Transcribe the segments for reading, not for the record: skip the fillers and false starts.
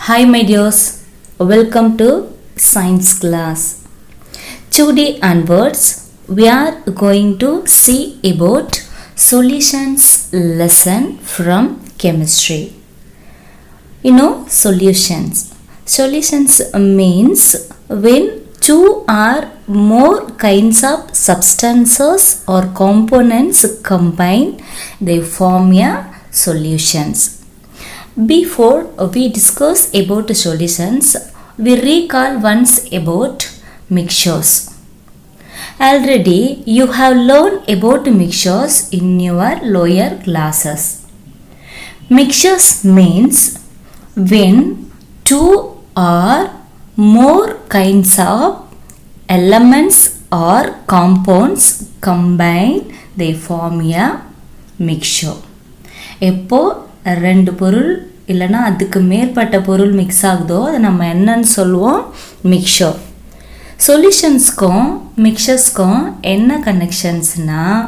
Hi my dears, welcome to science class. Today onwards we are going to see about solutions lesson from chemistry. You know solutions. Solutions means when two or more kinds of substances or components combine, they form a solutions. Before we discuss about solutions, we recall once about mixtures. Already you have learned about mixtures in your lower classes. Mixtures means when two or more kinds of elements or compounds combine, they form a mixture. எப்போ ரெண்டு பொருள் இல்லைனா அதுக்கு மேற்பட்ட பொருள் mix ஆகுதோ அதை நம்ம என்னன்னு சொல்லுவோம், மிக்சர். சொல்யூஷன்ஸ்க்கும் மிக்சர்ஸ்க்கும் என்ன கனெக்ஷன்ஸ்னால்,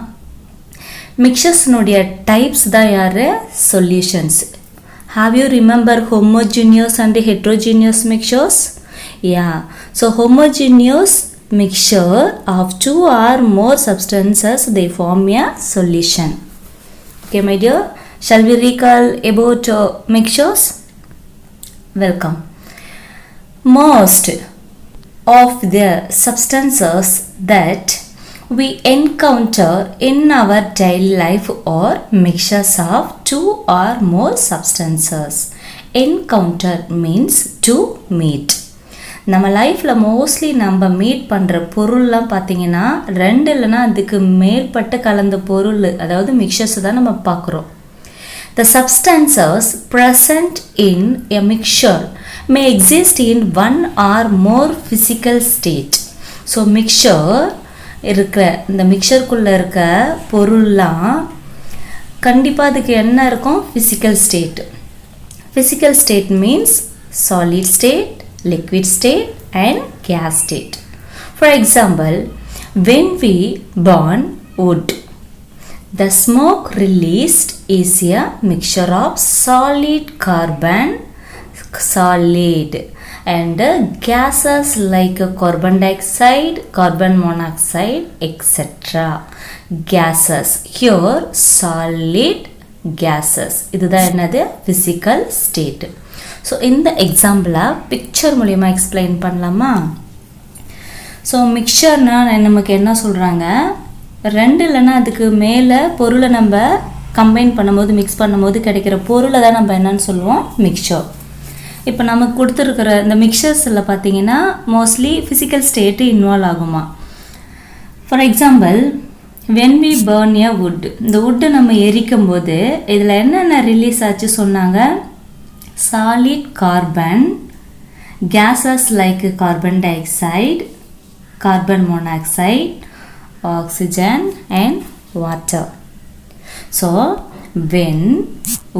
மிக்சர்ஸ்னுடைய டைப்ஸ் தான் யார், solutions. Have you remember homogeneous and heterogeneous mixtures? Yeah, so homogeneous mixture of two or more substances, they form a solution. Okay my dear, shall we recall about mixtures? Welcome. Most of the substances that we encounter in our daily life are mixtures of two or more substances. Encounter means to meet. நம்ம லைஃப்பில் mostly நம்ம meet பண்ணுற பொருள்லாம் பார்த்திங்கன்னா ரெண்டு இல்லைனா அதுக்கு மேற்பட்ட கலந்த பொருள், அதாவது மிக்சர்ஸ் தான் நம்ம பார்க்குறோம். The substances present in a mixture may exist in one or more physical state. So mixture இருக்கிற இந்த மிக்சருக்குள்ளே இருக்க பொருள்லாம் கண்டிப்பாக அதுக்கு என்ன இருக்கும், physical state. Physical state means solid state, liquid state and gas state. For example, when we burn wood, the smoke released is a mixture of solid carbon, solid and gases like carbon dioxide, carbon monoxide, etc. Gases. Here solid gases. இதுதான் என்னது, physical state. So இந்த எக்ஸாம்பிளை picture மூலிமா explain பண்ணலாமா? So மிக்சர்னால் நமக்கு என்ன சொல்கிறாங்க, ரெண்டு இல்லைன்னா அதுக்கு மேலே பொருளை நம்ம கம்பைன் பண்ணும்போது, மிக்ஸ் பண்ணும்போது கிடைக்கிற பொருளை தான் நம்ம என்னன்னு சொல்லுவோம், மிக்சர். இப்போ நமக்கு கொடுத்துருக்கிற இந்த மிக்சர்ஸில் பார்த்தீங்கன்னா மோஸ்ட்லி ஃபிசிக்கல் ஸ்டேட்டு இன்வால்வ் ஆகுமா. For example, when we burn a wood, இந்த வுட்டை நம்ம எரிக்கும் போது இதில் என்னென்ன ரிலீஸ் ஆச்சு சொன்னாங்க, solid carbon, gases like carbon dioxide, carbon monoxide, oxygen and water. So when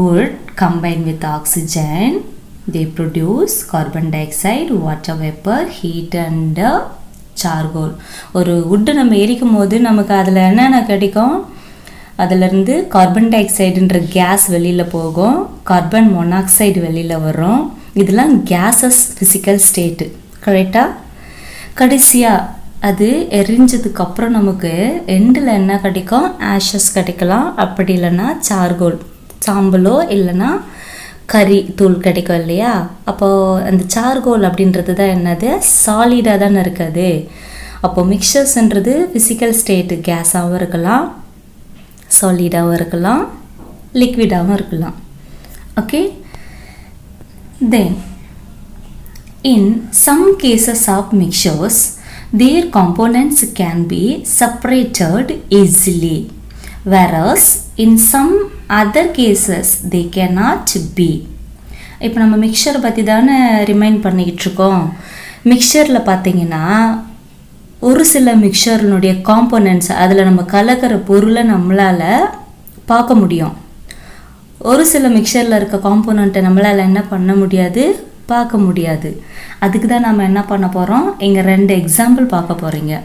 wood combine with oxygen, they produce carbon dioxide, water vapor, heat and charcoal. ஒரு wood நம்ம எரிக்கும் போது நமக்கு அதில் என்னென்ன கிடைக்கும், அதிலிருந்து கார்பன் டை ஆக்சைடுன்ற கேஸ் வெளியில் போகும், கார்பன் மோனாக்சைடு வெளியில் வரும். இதெல்லாம் கேஸஸ் ஃபிசிக்கல் ஸ்டேட்டு, கரெக்டாக. கடைசியாக அது எரிஞ்சதுக்கப்புறம் நமக்கு எண்டில் என்ன கிடைக்கும், ஆஷஸ் கிடைக்கலாம், அப்படி இல்லைன்னா சார்கோல், சாம்பலோ இல்லைன்னா கறி தூள் கிடைக்கும் இல்லையா. அப்போது அந்த சார்கோல் அப்படின்றது தான் என்னது, சாலிடாக தானே இருக்காது. அப்போது மிக்சர்ஸ்ன்றது ஃபிசிக்கல் ஸ்டேட்டு, கேஸாகவும் இருக்கலாம், சாலிடாகவும் இருக்கலாம், லிக்விடாகவும் இருக்கலாம். Okay. Then in some cases of mixtures, their components can be separated easily, whereas in some other cases they cannot be. இப்போ நம்ம மிக்சரை பற்றி தானே ரிமைண்ட் பண்ணிக்கிட்டு இருக்கோம். மிக்சரில் பார்த்தீங்கன்னா ஒரு சில மிக்சர்னுடைய காம்போனன்ட்ஸ், அதில் நம்ம கலக்கிற பொருளை நம்மளால் பார்க்க முடியும். ஒரு சில மிக்சரில் இருக்க காம்போனண்ட்டை நம்மளால் என்ன பண்ண முடியாது, பார்க்க முடியாது. அதுக்கு தான் நம்ம என்ன பண்ண போகிறோம், இங்கே ரெண்டு எக்ஸாம்பிள் பார்க்க போகிறீங்க.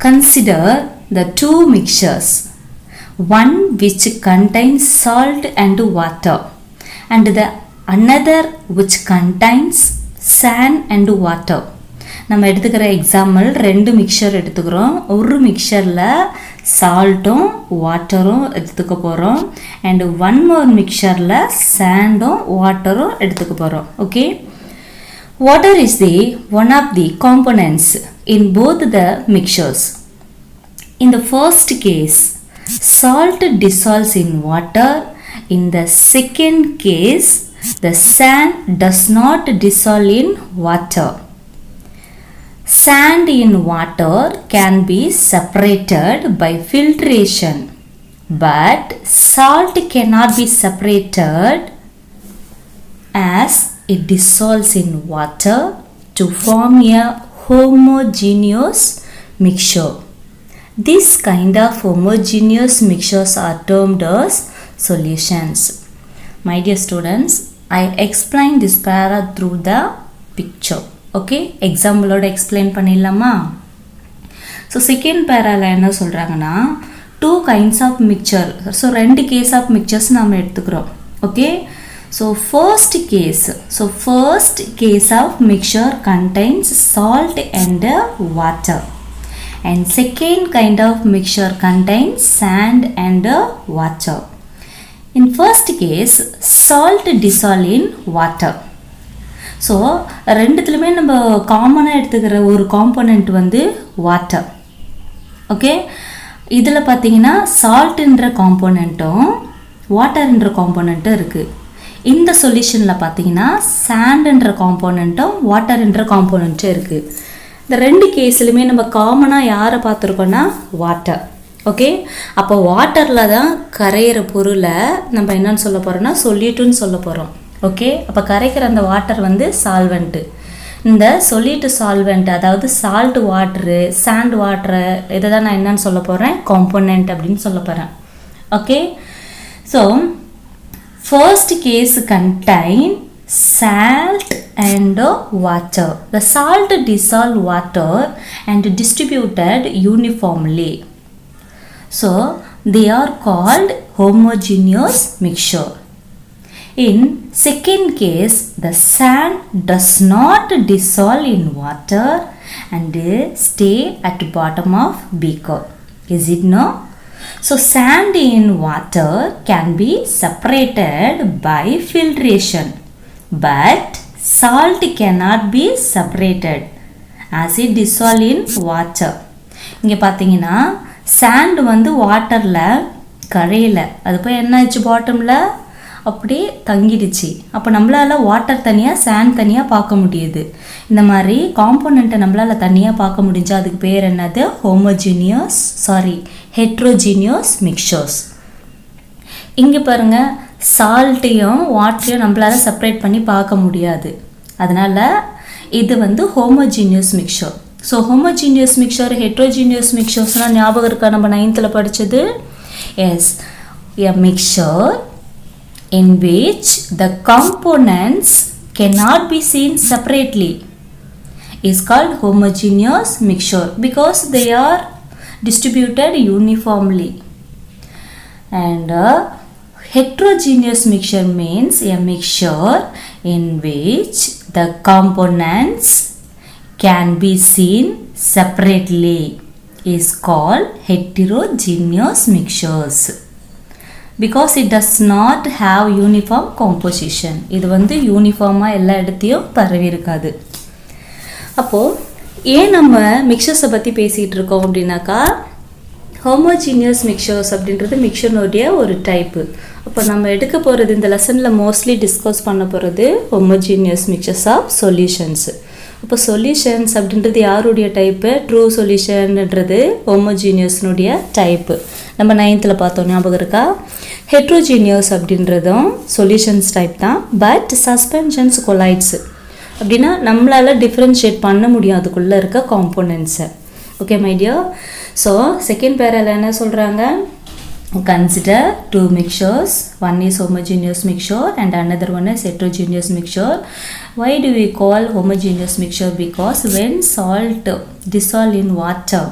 Consider the two mixtures, one which contains salt and water and the another which contains sand and water. நம்ம எடுத்துக்கிற எக்ஸாம்பிள் 2 மிக்சர் எடுத்துக்கிறோம். ஒரு மிக்சரில் சால்ட்டும் வாட்டரும் எடுத்துக்க போகிறோம் அண்ட் ஒன் மோர் மிக்சரில் சாண்டும் வாட்டரும் எடுத்துக்க போகிறோம். Okay, water is the one of the components in both the mixtures. In the first case, salt dissolves in water. In the second case, the sand does not dissolve in water. Sand in water can be separated by filtration, but salt cannot be separated as it dissolves in water to form a homogeneous mixture. This kind of homogeneous mixtures are termed as solutions. My dear students, I explained this para through the picture. Okay, example oda explain பண்ணிடலாமா? So second paraல என்ன சொல்றாங்கன்னா two kinds of mixture. So ரெண்டு case of mixtures நாம எடுத்துக்கிறோம். Okay, so first case of mixture contains salt and water, and second kind of mixture contains sand and water. In first case, salt dissolve in water. So ரெண்டுத்துலையுமே நம்ம காமனாக எடுத்துக்கிற ஒரு component வந்து water. Okay, இதில் பார்த்தீங்கன்னா சால்ட்டுன்ற காம்போனண்ட்டும் வாட்டர்ன்ற காம்போனண்ட்டும் இருக்குது. இந்த சொல்யூஷனில் பார்த்தீங்கன்னா சாண்டுன்ற காம்போனண்ட்டும் வாட்டர்ன்ற காம்போனண்ட்டும் இருக்குது. இந்த ரெண்டு கேஸ்லையுமே நம்ம காமனாக யாரை பார்த்துருக்கோன்னா வாட்டர். ஓகே, அப்போ வாட்டரில் தான் கரையிற பொருளை நம்ம என்னன்னு சொல்ல போகிறோன்னா சொல்யூட்டுன்னு சொல்ல போகிறோம். ஓகே, அப்போ கரைக்கிற அந்த வாட்டர் வந்து சால்வெண்ட்டு. இந்த சொல்யூட்டு சால்வெண்ட், அதாவது சால்ட் வாட்ரு, சாண்ட் வாட்ரு, இதை தான் நான் என்னன்னு சொல்ல போகிறேன், காம்போனண்ட் அப்படின்னு சொல்ல போகிறேன். Okay, so first case contain salt and water. The salt dissolve water and distributed uniformly. So they are called homogeneous mixture. In second case, the sand does not dissolve in water and stay at bottom of beaker. Is it no? So sand in water can be separated by filtration, but salt cannot be separated as it dissolve in water. இங்கே பார்த்தீங்கன்னா sand வந்து வாட்டரில் கரையில் அது போய் என்ன ஆச்சு, பாட்டமில் அப்படியே தங்கிடுச்சு. அப்போ நம்மளால் வாட்டர் தனியாக சாண்ட் தனியாக பார்க்க முடியுது. இந்த மாதிரி காம்போனண்ட்டை நம்மளால் தனியாக பார்க்க முடிஞ்சா அதுக்கு பேர் என்னது, ஹெட்ரோஜீனியஸ் மிக்சர்ஸ். இங்கே பாருங்கள், சால்ட்டையும் வாட்டரையும் நம்மளால் செப்பரேட் பண்ணி பார்க்க முடியாது. அதனால் இது வந்து homogeneous mixture. So homogeneous mixture, heterogeneous மிக்சர்ஸ்னால் ஞாபகம் இருக்கா நம்ம 9th படித்தது? Yes, a mixture in which the components cannot be seen separately is called homogeneous mixture because they are distributed uniformly. And heterogeneous mixture means a mixture in which the components can be seen separately is called heterogeneous mixtures. Because it does not have uniform composition. இது வந்து யூனிஃபார்மாக எல்லா இடத்தையும் பரவி இருக்காது. அப்போது ஏன் நம்ம மிக்சர்ஸை பற்றி பேசிகிட்டு இருக்கோம் அப்படின்னாக்கா, ஹோமோஜீனியஸ் மிக்சர்ஸ் அப்படின்றது மிக்சர்னுடைய ஒரு டைப்பு. அப்போ நம்ம எடுக்க போகிறது இந்த லெசனில் மோஸ்ட்லி டிஸ்கஸ் பண்ண போகிறது ஹோமோஜீனியஸ் மிக்சர்ஸ் ஆஃப் சொல்யூஷன்ஸு. இப்போ சொல்யூஷன்ஸ் அப்படின்றது யாருடைய டைப்பு? ட்ரூ சொல்யூஷன்ன்றது ஹோமோஜீனியஸ்னுடைய டைப்பு. நம்ம 9th பார்த்தோம், ஞாபகம் இருக்கா? ஹெட்ரோஜீனியஸ் அப்படின்றதும் சொல்யூஷன்ஸ் டைப் தான், பட் சஸ்பென்ஷன்ஸ் கொலைட்ஸ் அப்படின்னா நம்மளால் டிஃப்ரென்ஷியேட் பண்ண முடியும் அதுக்குள்ளே இருக்க காம்போனன்ட்ஸை. Okay my dear, so second பேரால் என்ன சொல்கிறாங்க, consider two mixtures, one is homogeneous mixture and another one is heterogeneous mixture. Why do we call homogeneous mixture? Because when salt dissolve in water,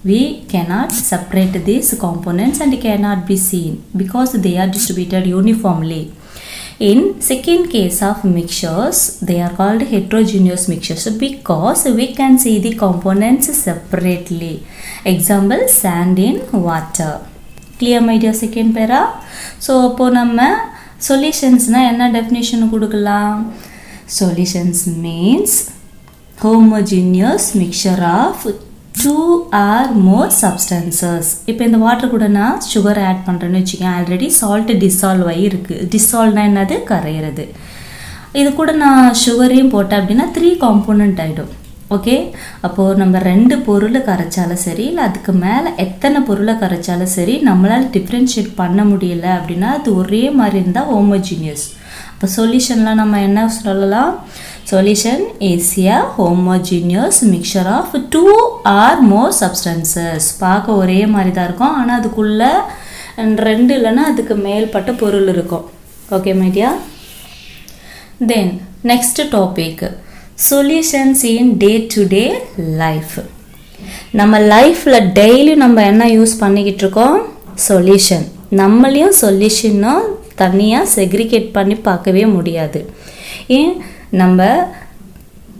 we cannot separate these components and cannot be seen because they are distributed uniformly. In second case of mixtures, they are called heterogeneous mixtures because we can see the components separately. Example, sand in water. Clear my dear second para? So அப்போ நம்ம solutionsனா என்ன definition கொடுக்கலாம்? Solutions means homogeneous mixture of two or more substances. இப்போ இந்த water கூட நான் sugar add பண்ணுறேன்னு வச்சுக்கேன். ஆல்ரெடி சால்ட் டிசால்வ் ஆகி இருக்குது. டிசால்வ்னா என்னது? கரையிறது. இது கூட நான் சுகரையும் போட்டேன் அப்படின்னா 3 காம்போனண்ட் ஆகிடும். ஓகே, அப்போது நம்ம 2 பொருளை கரைச்சாலும் சரி, இல்லை அதுக்கு மேலே எத்தனை பொருளை கரைச்சாலும் சரி, நம்மளால் டிஃப்ரென்ஷியேட் பண்ண முடியல அப்படின்னா அது ஒரே மாதிரி இருந்தால் ஹோமோஜீனியஸ். இப்போ சொல்யூஷனில் நம்ம என்ன சொல்லலாம்? Solution is a homogeneous mixture of 2 or more substances. பார்க்க ஒரே மாதிரி தான் இருக்கும், ஆனால் அதுக்குள்ளே 2 இல்லைன்னா அதுக்கு மேல்பட்ட பொருள் இருக்கும். Okay my dear. Then next topic, solutions in day to day life. நம்ம லைஃப்பில் டெய்லி நம்ம என்ன யூஸ் பண்ணிக்கிட்டு இருக்கோம்? சொல்யூஷன். நம்மளையும் சொல்யூஷனும் தனியாக செக்ரிகேட் பண்ணி பார்க்கவே முடியாது. ஏன்? நம்ம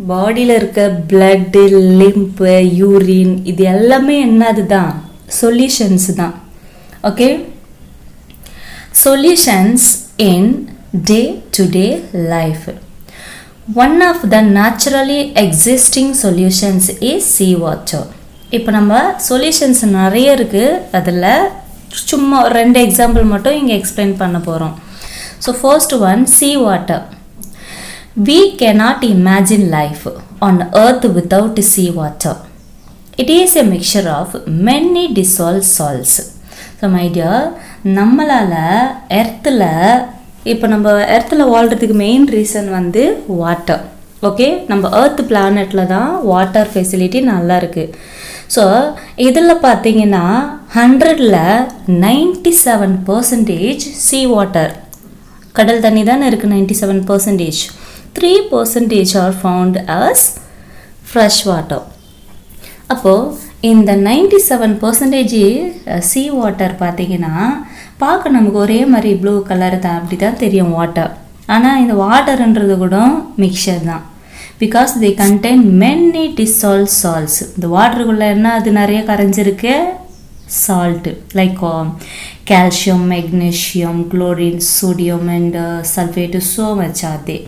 பாடியில் இருக்க பிளட்டு, லிம்பு, யூரின் இது எல்லாமே என்னது தான்? சொல்யூஷன்ஸ் தான். Okay, solutions in day to day life. One of the naturally existing solutions is sea water. இப்போ நம்ம சொல்யூஷன்ஸ் நிறைய இருக்குது, அதில் சும்மா 2 எக்ஸாம்பிள் மட்டும் இங்கே எக்ஸ்பிளைன் பண்ண போகிறோம். So first one, sea water. We cannot imagine life on earth without sea water. It is a mixture of many dissolved salts. So my dear, நம்மளால் எர்த்தில், இப்போ நம்ம எர்த்தில் வாழ்கிறதுக்கு மெயின் ரீசன் வந்து வாட்டர். ஓகே, நம்ம எர்த் பிளானெட்டில் தான் water facility நல்லா இருக்குது. So இதில் பார்த்தீங்கன்னா 100ல் 97% சீ வாட்டர், கடல் தண்ணி தானே இருக்குது. 97%. 3% are found as fresh water. அப்போது இந்த 97% சீ வாட்டர் பார்த்தீங்கன்னா பார்க்க நமக்கு ஒரே மாதிரி ப்ளூ கலர் தான், அப்படி தான் தெரியும் வாட்டர். ஆனால் இந்த வாட்டர்ன்றது கூட மிக்சர் தான். Because they contain many dissolve salts. இந்த வாட்டருக்குள்ளே என்ன அது நிறைய கரைஞ்சிருக்கு? Salt, like calcium, magnesium, chlorine, sodium and sulfate. So much are they.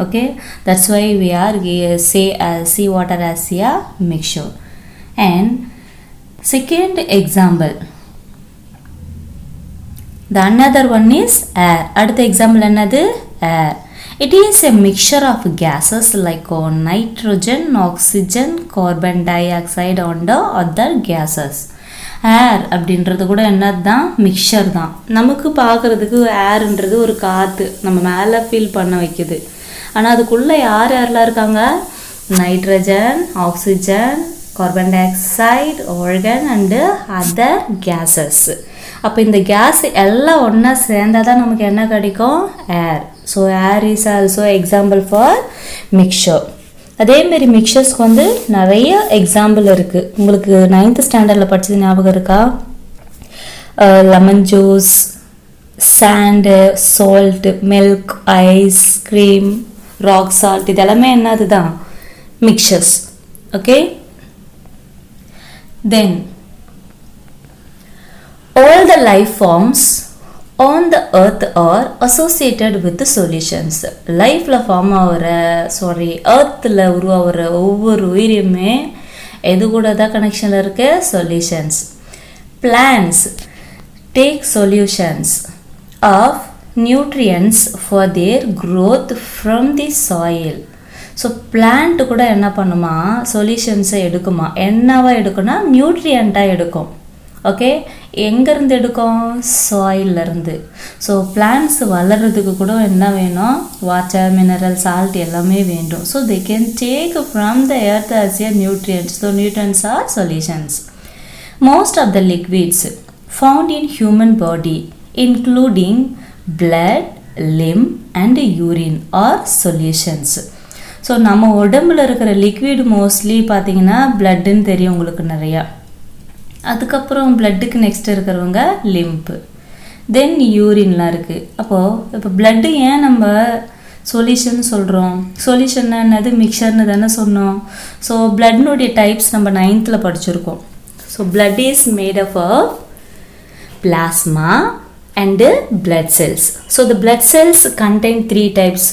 Okay, that's why we are say sea water as a mixture. And second example, the another one is air. அடுத்த example என்னது? air. It is a mixture of gases like nitrogen, oxygen, carbon dioxide and other gases. ஏர் அப்படின்றது கூட என்னது தான்? Mixer தான். நமக்கு பார்க்குறதுக்கு ஏர்ன்றது ஒரு காற்று நம்ம மேலே ஃபீல் பண்ண வைக்குது. ஆனால் அதுக்குள்ளே யார் யாரெல்லாம் இருக்காங்க? Nitrogen, oxygen, carbon dioxide, argon and other gases. அப்போ இந்த கேஸ் எல்லாம் ஒன்றா சேர்ந்தால் தான் நமக்கு என்ன கிடைக்கும்? Air. So air is also example for mixture. அதேமாரி மிக்சர்ஸ்க்கு வந்து நிறைய எக்ஸாம்பிள் இருக்குது. உங்களுக்கு 9th ஸ்டாண்டர்டில் படித்தது ஞாபகம் இருக்கா? Lemon juice, sand, salt, milk, ice cream, rock salt, இதெல்லாமே என்னது தான்? Mixtures. Okay, then all the life forms on the earth are associated with the solutions. லைஃப்பில் ஃபார்ம் ஆகிற எர்த்தில் உருவாகிற ஒவ்வொரு உயிரியுமே எது கூட தான் கனெக்ஷனில் இருக்க? Solutions. Plants take solutions of nutrients for their growth from the soil. So plant கூட என்ன பண்ணுமா? சொல்யூஷன்ஸை எடுக்குமா? என்னவா எடுக்கும்னா நியூட்ரியண்ட்டாக எடுக்கும். ஓகே, எங்கேருந்து எடுக்கும்? சாயிலிருந்து. ஸோ பிளான்ட்ஸ் வளர்கிறதுக்கு கூட என்ன வேணும்? வாட்டர், மினரல், சால்ட் எல்லாமே வேண்டும். So they can take from the earth as a nutrients. So nutrients are solutions. Most of the liquids found in human body including blood, lymph and urine are solutions. So நம்ம உடம்புல இருக்கிற liquid mostly பார்த்தீங்கன்னா பிளட்டுன்னு தெரியும் உங்களுக்கு நிறையா. அதுக்கப்புறம் பிளட்டுக்கு next இருக்கிறவங்க லிம்பு, தென் யூரின்லாம் இருக்குது. அப்போது இப்போ பிளட்டு ஏன் நம்ம சொல்யூஷன் சொல்கிறோம்? சொல்யூஷன்னா என்னது? மிக்சர்னு தானே சொன்னோம். ஸோ பிளட்னுடைய டைப்ஸ் நம்ம 9th படிச்சிருக்கோம். So blood is made up of plasma and blood cells. So the blood cells contain 3 types: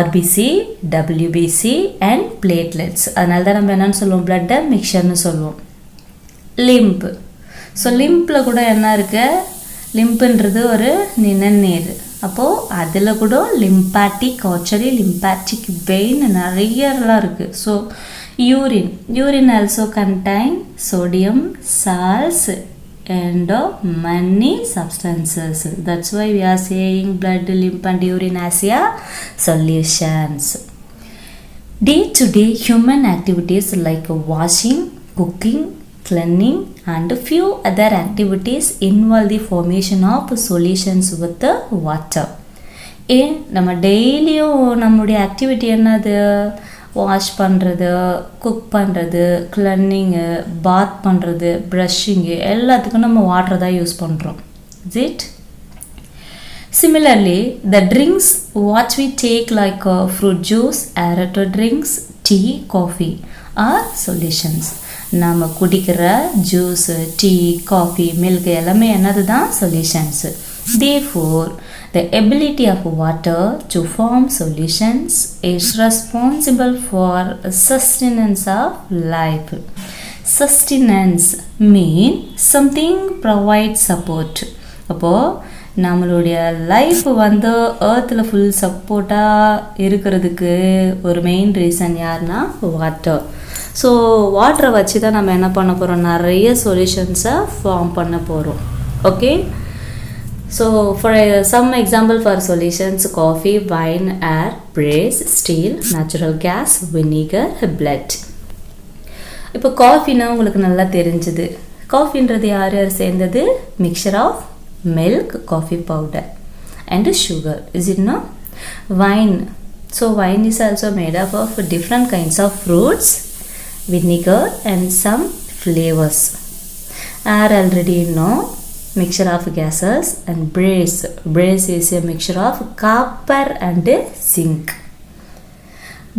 RBC, WBC and platelets. அதனால தான் நம்ம என்னன்னு சொல்லுவோம்? பிளட்டை மிக்சர்னு சொல்லுவோம். லிம்ப். ஸோ லிம்பில் கூட என்ன இருக்கு? லிம்புன்றது ஒரு நிணநீர். அப்போது அதில் கூட லிம்பாட்டிக் ஆர்டரி, லிம்பாட்டிக் வெயின் நிறையலாம் இருக்குது. So urine also contain sodium, salts and many substances. That's why we are saying blood, lymph and urine as a solutions. Day-to-day human activities like washing, cooking, cleaning and few other activities involve the formation of solutions with the water. நம்ம டெய்லியும் நம்முடைய activity என்னது? Wash பண்ணுறது, cook பண்ணுறது, கிளன்னிங்கு, பாத் பண்ணுறது, ப்ரஷ்ஷிங்கு, எல்லாத்துக்கும் நம்ம water தான் யூஸ் பண்ணுறோம். Is it? Similarly the drinks what we take like fruit juice, aerated drinks, tea, coffee are solutions. நம்ம குடிக்கிற ஜூஸு, டீ, காஃபி, மில்க் எல்லாமே என்னது தான்? Solutions. Therefore, the ability of water to form solutions is responsible for sustenance of life. Sustenance mean something provides support. அப்போது நம்மளுடைய life வந்து ஏர்த்தில் full சப்போர்ட்டாக இருக்கிறதுக்கு ஒரு மெயின் ரீசன் யாருன்னா வாட்டர். ஸோ வாட்டரை வச்சு தான் நம்ம என்ன பண்ண போகிறோம்? நிறைய சொல்யூஷன்ஸை ஃபார்ம் பண்ண போகிறோம். Okay. So for some example for solutions: coffee, wine, air, breeze, steel, natural gas, vinegar, blood. இப்போ காஃபினா உங்களுக்கு நல்லா தெரிஞ்சது. காஃபின்றது யார் யார் சேர்ந்தது? Mixture of milk, coffee powder and sugar. Is it no? Wine. So wine is also made up of different kinds of fruits, vinegar and some flavors. Air already know. Mixture of gases. And brass is a mixture of copper and zinc.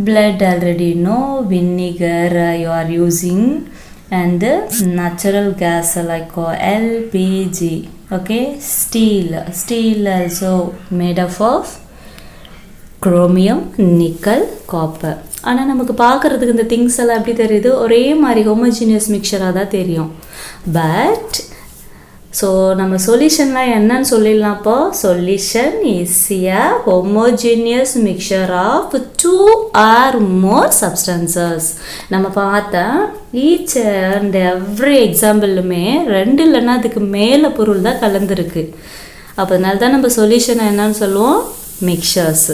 Blood already know. Vinegar you are using and natural gas like LPG. Okay. Steel also made up of chromium, nickel, copper. ஆனால் நமக்கு பார்க்குறதுக்கு இந்த things எல்லாம் எப்படி தெரியுது? ஒரே மாதிரி homogeneous மிக்சராக தான் தெரியும். பட் ஸோ நம்ம சொல்யூஷன்லாம் என்னன்னு சொல்லிடலாம். அப்போ solution is a homogeneous mixture of 2 or more substances. நம்ம பார்த்தா ஈச் அண்ட் எவ்ரி எக்ஸாம்பிளுமே 2 இல்லைன்னா அதுக்கு மேலே பொருள் தான் கலந்துருக்கு. அப்போ அதனால தான் நம்ம சொல்யூஷன் என்னன்னு சொல்லுவோம்? Mixtures.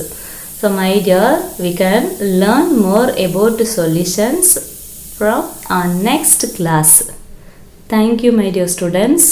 So my dear, we can learn more about solutions from our next class. Thank you, my dear students.